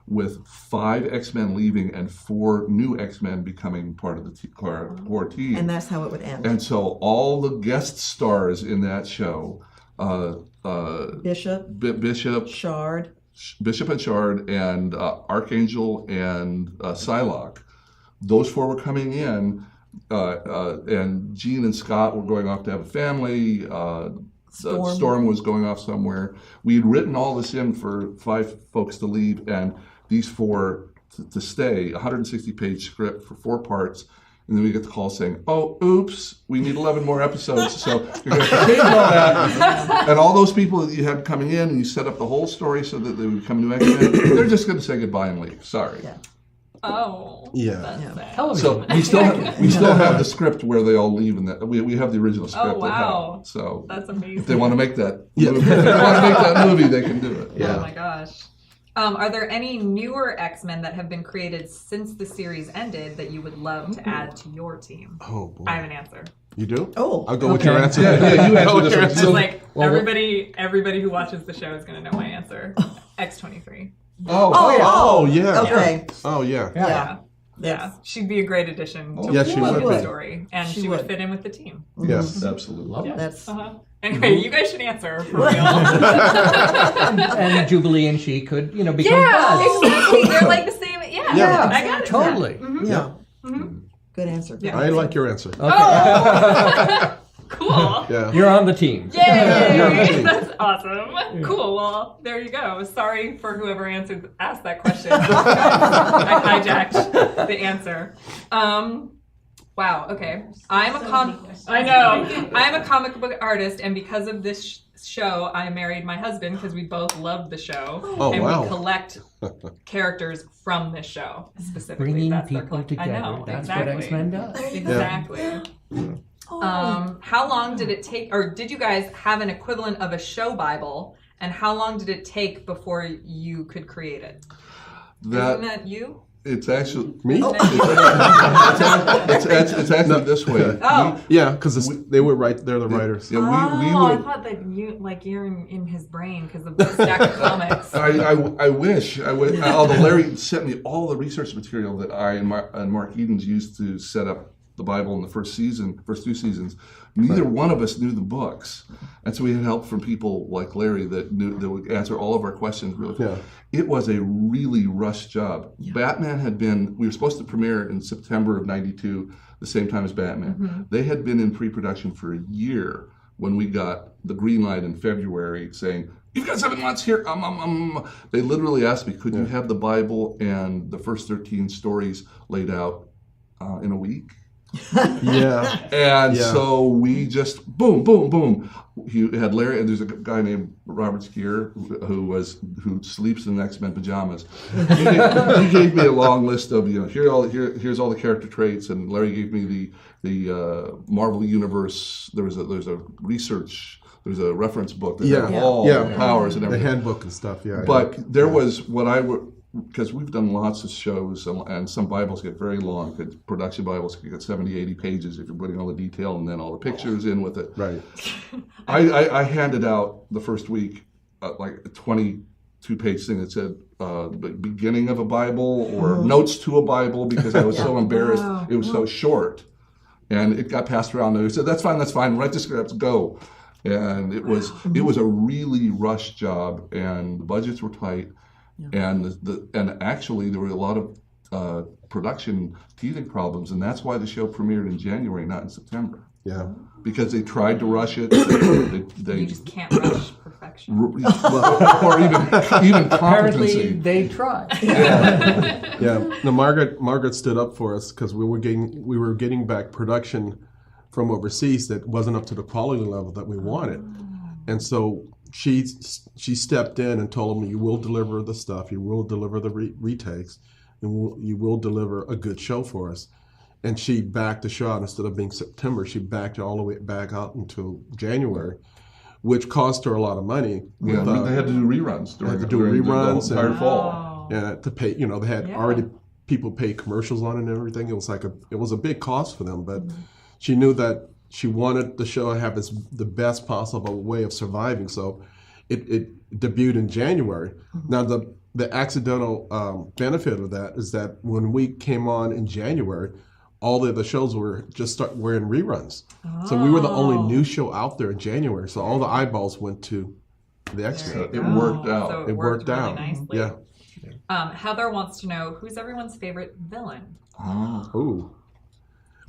with 5 X-Men leaving and 4 new X-Men becoming part of the core team. And that's how it would end. And so all the guest stars in that show, Bishop, Bishop Shard, and Shard, and Archangel and Psylocke, those 4 were coming in, and Jean and Scott were going off to have a family. Storm was going off somewhere. We had written all this in for 5 folks to leave, and these 4 to stay. 160-page script for 4 parts. And then we get the call saying, "Oh, oops, we need 11 more episodes." So you're going to change all that. And all those people that you had coming in, and you set up the whole story so that they would come to X-Men, they're just going to say goodbye and leave. Sorry. Yeah. Oh. Yeah. That's Yeah. sad. Television. So we still have the script where they all leave, and that we have the original script. Oh, wow. So That's amazing. if they want to make that movie, if they want to make that movie, they can do it. Oh my gosh. Are there any newer X-Men that have been created since the series ended that you would love to add to your team? Oh boy. I have an answer. You do? Oh, I'll go with your okay. answer. Yeah, you answer this one. It's So- like well, everybody who watches the show is going to know my answer. X-23. Oh yeah. okay. Oh yeah. Yeah. Yeah, she'd be a great addition to Yeah, she would the be. story, and She she would would. fit in with the team. Yes. Absolutely. Love it. That's Anyway, you guys should answer for real. And Jubilee and she could, become buds. exactly. They're like the same. Yeah, Yeah. I got it. Totally. yeah. Good answer. Yeah. I like your answer. Cool. Yeah. You're on the team. You're on the Yay! team. That's awesome. Cool. Well, there you go. Sorry for whoever asked that question. I hijacked the answer. Wow. Okay. I know. I'm a comic book artist, and because of this show, I married my husband because we both loved the show, Oh, and wow. we collect characters from this show specifically. Bringing That's our people collect- I together. know, That's exactly. what X-Men does. Exactly. How long did it take, or did you guys have an equivalent of a show Bible? And how long did it take before you could create it? Isn't that you? It's actually Me? it's actually this way. Oh. Yeah, because they were right. They're the writers. Yeah, we I would. thought that you're in his brain because of the stack of comics. I wish. Although Larry sent me all the research material that I and Mark Edens used to set up the Bible in the first 2 seasons. Neither one of us knew the books, and so we had help from people like Larry that would answer all of our questions really fast. Yeah. It was a really rushed job. Batman we were supposed to premiere in September of '92, the same time as Batman. Mm-hmm. They had been in pre-production for a year when we got the green light in February saying, "You've got 7 months here." They literally asked me, "Could you have the Bible and the first 13 stories laid out in a week. Yeah. And Yeah. so we just boom, boom, boom. He had Larry, and there's a guy named Robert Skier who sleeps in X-Men pajamas. He gave me a long list of here's all the character traits, and Larry gave me the Marvel Universe. There's a research. There's a reference book that had all the powers and The everything. handbook and stuff. Yeah. But there was because we've done lots of shows, and some Bibles get very long. Production Bibles can get 70, 80 pages if you're putting all the detail and then all the pictures in with it. Right. I handed out the first week like a 22-page thing that said the beginning of a Bible or notes to a Bible because I was so embarrassed. It was so short. And it got passed around and he said, that's fine, write the scripts, go. And it was a really rushed job, and the budgets were tight. And and actually there were a lot of production teething problems, and that's why the show premiered in January, not in September. Yeah. Because they tried to rush it. They You just can't rush perfection. or even Apparently, competency. they tried. Yeah. No, Margaret stood up for us because we were getting back production from overseas that wasn't up to the quality level that we wanted, and so she stepped in and told me, "You will deliver the stuff. You will deliver the retakes, and you will deliver a good show for us." And she backed the show out. Instead of being September, she backed it all the way back out until January, which cost her a lot of money. Yeah, they had to do reruns during reruns the entire and- fall. Yeah, to pay, they had already people pay commercials on it and everything. It was a big cost for them, but she knew that she wanted the show to have the best possible way of surviving. So it debuted in January. Now the accidental benefit of that is that when we came on in January, all the other shows were in reruns. So we were the only new show out there in January. So all the eyeballs went to the X-Men. It worked out. So It worked really out. nicely. Yeah. Heather wants to know, who's everyone's favorite villain? Ooh.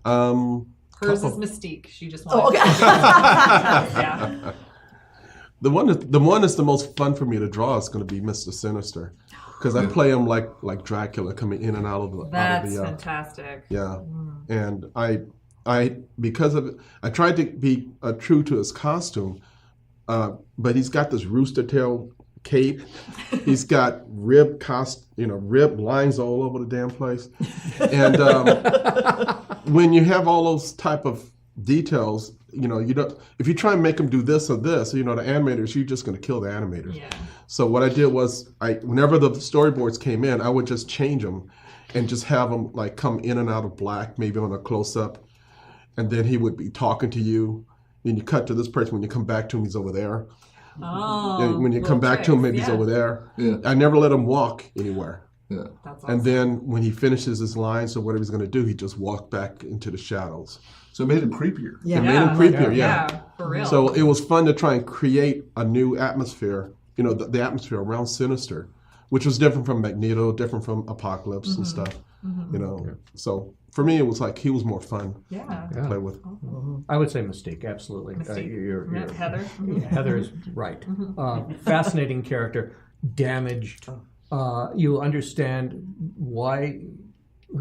Hers is Couple. Mystique. She just wanted Oh, okay. yeah. The one that's the most fun for me to draw is going to be Mr. Sinister, because I play him like Dracula, coming in and out of the. That's fantastic. Yeah, and I because of it, I tried to be true to his costume, but he's got this rooster tail cape. He's got rib lines all over the damn place, and when you have all those type of details, you don't. If you try and make them do this or this, the animators, you're just going to kill the animators. Yeah. So what I did was, whenever the storyboards came in, I would just change them, and just have him like come in and out of black, maybe on a close up, and then he would be talking to you. Then you cut to this person. When you come back to him, he's over there. Oh. And when you come back to him, maybe he's over there. Yeah. I never let him walk anywhere. Yeah. That's awesome. And then when he finishes his lines or whatever he's going to do, he just walked back into the shadows. So it made him creepier. It made him creepier, yeah. For real. So it was fun to try and create a new atmosphere, the atmosphere around Sinister, which was different from Magneto, different from Apocalypse and stuff, So for me, it was like he was more fun to play with. I would say Mystique, absolutely. Mystique. You're- Heather. Heather is right. Fascinating character, damaged. You understand why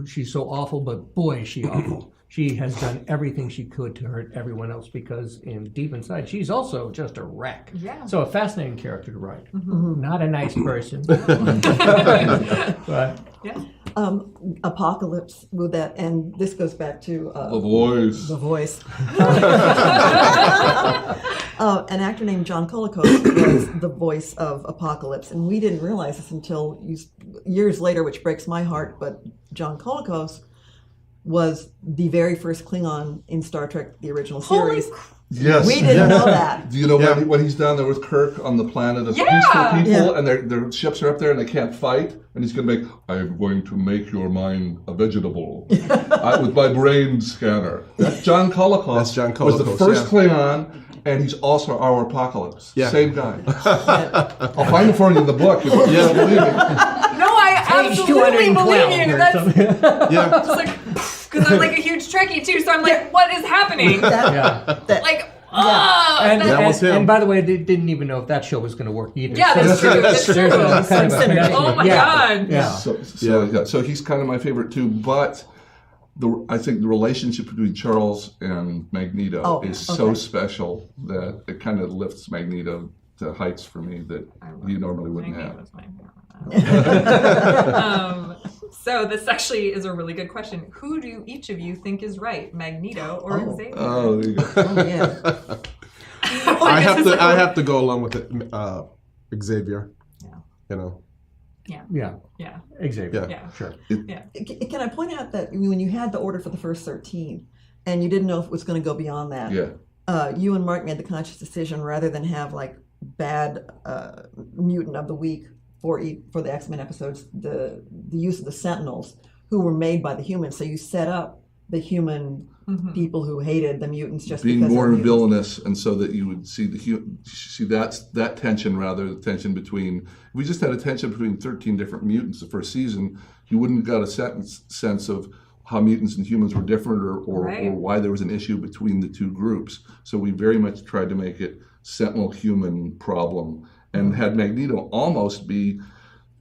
she's so awful, but boy, is she awful. She has done everything she could to hurt everyone else because deep inside, she's also just a wreck. Yeah. So a fascinating character to write. Not a nice person. But Yeah. Apocalypse with that, and this goes back to The voice. the voice. An actor named John Colicos was the voice of Apocalypse, and we didn't realize this until years later, which breaks my heart. But John Colicos was the very first Klingon in Star Trek, the original series. Yes. We didn't know that. Do you know what he's down there with Kirk on the planet of peaceful people, and their ships are up there and they can't fight, and he's going to I'm going to make your mind a vegetable with my brain scanner. That's John Colicos. That's John Was the Colicos, first yeah. Klingon, and he's also our Apocalypse. Yeah. Same guy. I'll find it for you in the book if you don't believe me. No, I absolutely believe you. That's Yeah. just like, because I'm like a huge Trekkie too, so I'm like, what is happening? Like, That was him. And by the way, they didn't even know if that show was going to work either. yeah, that's true. That's true. There's a kind of a Synergy. connection. Oh my Yeah. God. Yeah. So he's kind of my favorite too, but I think the relationship between Charles and Magneto Oh, is so okay. special that it kind of lifts Magneto to heights for me that you normally wouldn't have. Magneto's my favorite. So this actually is a really good question. Who do each of you think is right, Magneto or Xavier? Oh, there you go. Oh, yeah. I have to go along with it, Xavier. Yeah. You know. Yeah, Yeah. Xavier. Yeah. Sure. Can I point out that when you had the order for the first 13 and you didn't know if it was going to go beyond that, Yeah. you and Mark made the conscious decision rather than have like bad mutant of the week for the X-Men episodes, the use of the Sentinels who were made by the humans. So you set up the human people who hated the mutants just Being because more they're mutants. villainous, and so that you would see that tension rather the tension between. If we just had a tension between 13 different mutants the first season, you wouldn't have got a sense of how mutants and humans were different, or Right. why there was an issue between the two groups. So we very much tried to make it Sentinel human problem, and had Magneto almost be,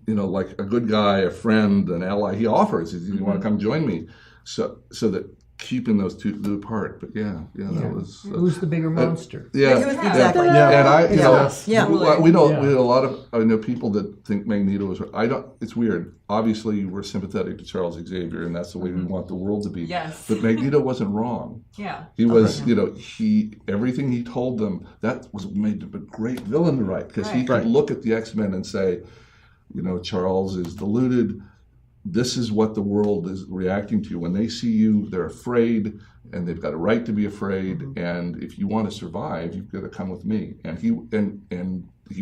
like a good guy, a friend, an ally. He offers, "You want to come join me?" So that keeping those two apart. But that was. Who's the bigger monster? Exactly. Yeah. And I, Yeah. we know a lot of I know people that think Magneto is. I don't. It's weird. Obviously, we're sympathetic to Charles Xavier, and that's the way we want the world to be. Yes. But Magneto wasn't wrong. Yeah. He was, everything he told them, that was made him a great villain to write, because he could look at the X-Men and say, Charles is deluded. This is what the world is reacting to. When they see you, they're afraid, and they've got a right to be afraid. And if you want to survive, you've got to come with me. And he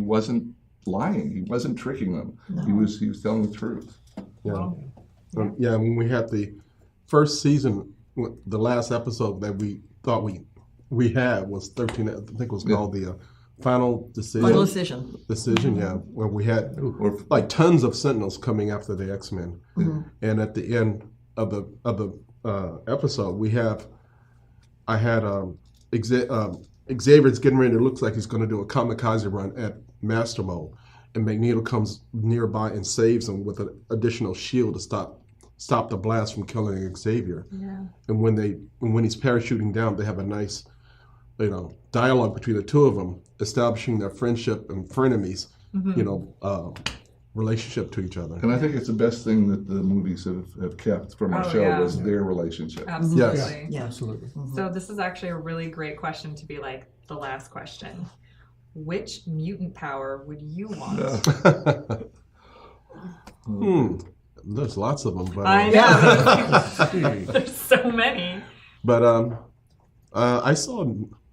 wasn't lying. He wasn't tricking them. No. He was telling the truth. Yeah. When we had the first season, the last episode that we thought we had was 13. I think it was called the Final Decision. Final Decision. Where we had like tons of Sentinels coming after the X-Men, and at the end of the episode, I had Xavier's getting ready. It looks like he's going to do a kamikaze run at Master Mode, and Magneto comes nearby and saves him with an additional shield to stop the blast from killing Xavier. Yeah. And when he's parachuting down, they have a nice, dialogue between the two of them, establishing their friendship and frenemies, relationship to each other. And I think it's the best thing that the movies have kept from our show was their relationship. Absolutely. Yes. Yeah. Absolutely. So this is actually a really great question to be like the last question. Which mutant power would you want? There's lots of them, but I know. There's so many. But I saw.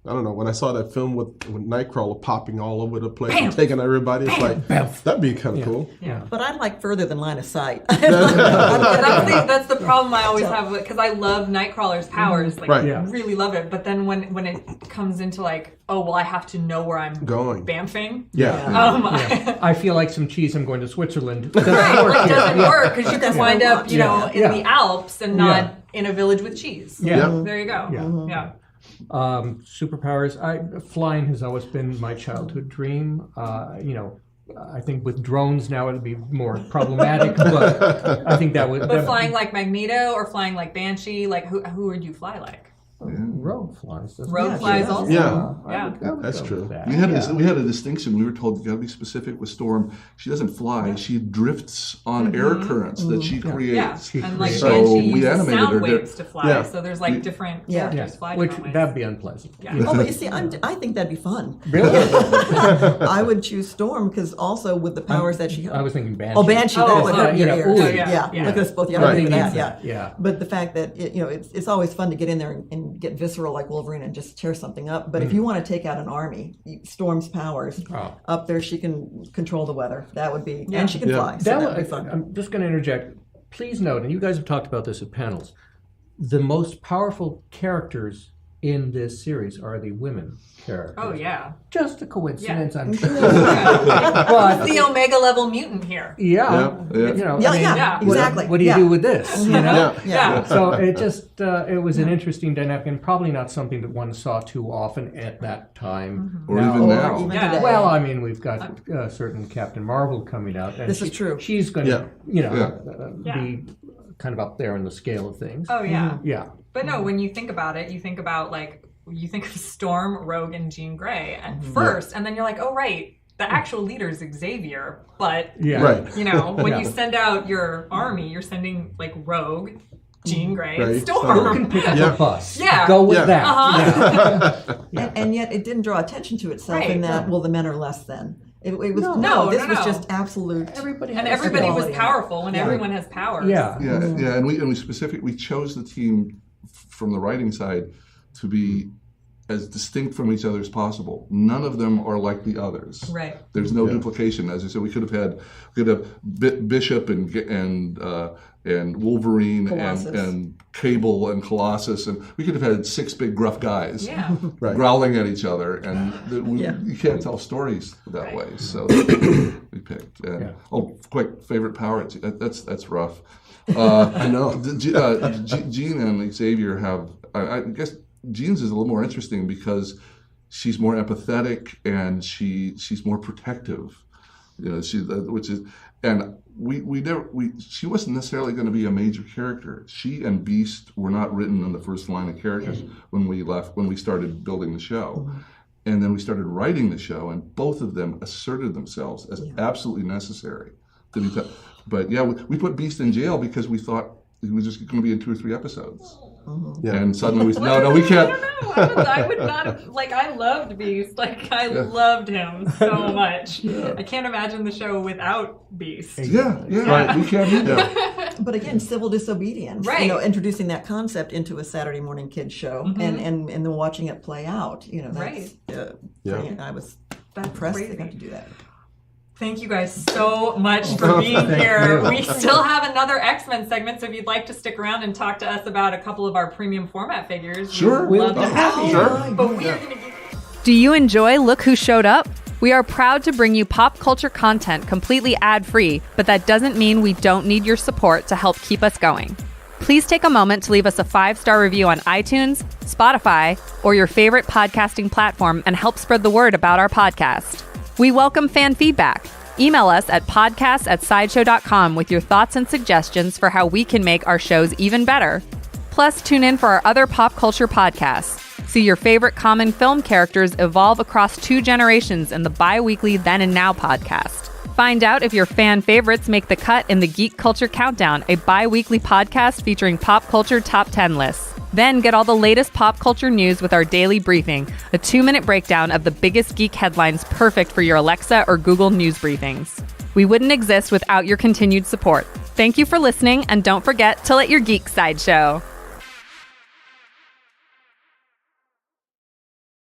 I don't know, when I saw that film with Nightcrawler popping all over the place and taking everybody, it's like, that'd be kind of cool. Yeah. But I'd like further than line of sight. That's the problem I always have, because I love Nightcrawler's powers, really love it. But then when it comes into like, I have to know where I'm going, bamfing. Yeah. I feel like some cheese. I'm going to Switzerland. It doesn't work because you can wind up, in the Alps and not in a village with cheese. Yeah. There you go. Yeah. Superpowers. Flying has always been my childhood dream. I think with drones now it'd be more problematic, but I think that would. But flying like Magneto or flying like Banshee, like who would you fly like? Rogue flies. Rogue flies also. Yeah. That's true. We had a distinction. We were told you got to be specific with Storm. She doesn't fly. She drifts on air currents that she creates. Yeah, and like So Banshee we uses animated sound her. waves to fly. So there's like different characters fly Which different ways. that'd be unpleasant. Yeah. But you see, I think that'd be fun. Really? I would choose Storm because also with the powers that she has. I was thinking Banshee. Oh, Banshee! That would hurt your ears. Yeah. Look at us both. Yeah, Right. for that. Yeah. But the fact that it's always fun to get in there and get visceral like Wolverine and just tear something up. But if you want to take out an army, Storm's powers up there, she can control the weather. That would be, and she can fly. So that would be fun. I'm just going to interject. Please note, and you guys have talked about this at panels, the most powerful characters in this series are the women characters. Oh yeah. Just a coincidence, I'm sure. But the Omega level mutant here. Exactly. What do you do with this? Yeah. So it just it was an interesting dynamic, and probably not something that one saw too often at that time. Or even now. Even Yeah. today. Well, I mean, we've got certain Captain Marvel coming out, and This is true. She's going to, be kind of up there in the scale of things. Oh yeah. Yeah. But no, when you think about it, you think about like you think of Storm, Rogue, and Jean Grey at first, and then you're like, oh right, the actual leader is Xavier. But Yeah. Right. you know, when you Yeah. send out your army, you're sending like Rogue, Jean Grey, Right. and Storm. Storm. Pick up Yeah. a bus. Yeah. Go with Yeah. that. Uh-huh. And yet it didn't draw attention to itself Right. in that, well, the men are less than. It was No, this was no. just absolute. Everybody And has everybody was equality. powerful when Yeah. everyone has powers. Yeah. Yeah, and we chose the team from the writing side to be as distinct from each other as possible. None of them are like the others. Right. There's no duplication. As I said, we could have Bishop and Wolverine Colossus. and Cable and Colossus, and we could have had 6 big gruff guys Yeah. Right. growling at each other, and Yeah. you can't tell stories that way. So we picked. And, Yeah. Oh, quick favorite power. That's rough. I know. Jean and Xavier have. I guess Jean's is a little more interesting because she's more empathetic and she's more protective. You know, which is, and she wasn't necessarily going to be a major character. She and Beast were not written in the first line of characters when we started building the show. And then we started writing the show, and both of them asserted themselves as absolutely necessary to be. But yeah, we put Beast in jail because we thought he was just going to be in 2 or 3 episodes. Yeah. And suddenly we said, no, we can't. I would not have, like, I loved Beast. Like, I loved him so much. I can't imagine the show without Beast. Yeah, we can't either. But again, civil disobedience. Right. You know, introducing that concept into a Saturday morning kids show and then watching it play out. You know, that's pretty, I was impressed crazy. they got to do that. Thank you guys so much for being here. you. We still have another X-Men segment, so if you'd like to stick around and talk to us about a couple of our premium format figures, Sure. we'd love to have you. Sure. But we are going to give Do you enjoy Look Who Showed Up? We are proud to bring you pop culture content completely ad-free, but that doesn't mean we don't need your support to help keep us going. Please take a moment to leave us a 5-star review on iTunes, Spotify, or your favorite podcasting platform and help spread the word about our podcast. We welcome fan feedback. Email us at podcasts@sideshow.com with your thoughts and suggestions for how we can make our shows even better. Plus, tune in for our other pop culture podcasts. See your favorite common film characters evolve across 2 generations in the bi-weekly Then and Now podcast. Find out if your fan favorites make the cut in the Geek Culture Countdown, a bi-weekly podcast featuring pop culture top 10 lists. Then get all the latest pop culture news with our daily briefing, a 2-minute breakdown of the biggest geek headlines perfect for your Alexa or Google News briefings. We wouldn't exist without your continued support. Thank you for listening, and don't forget to let your geek side show.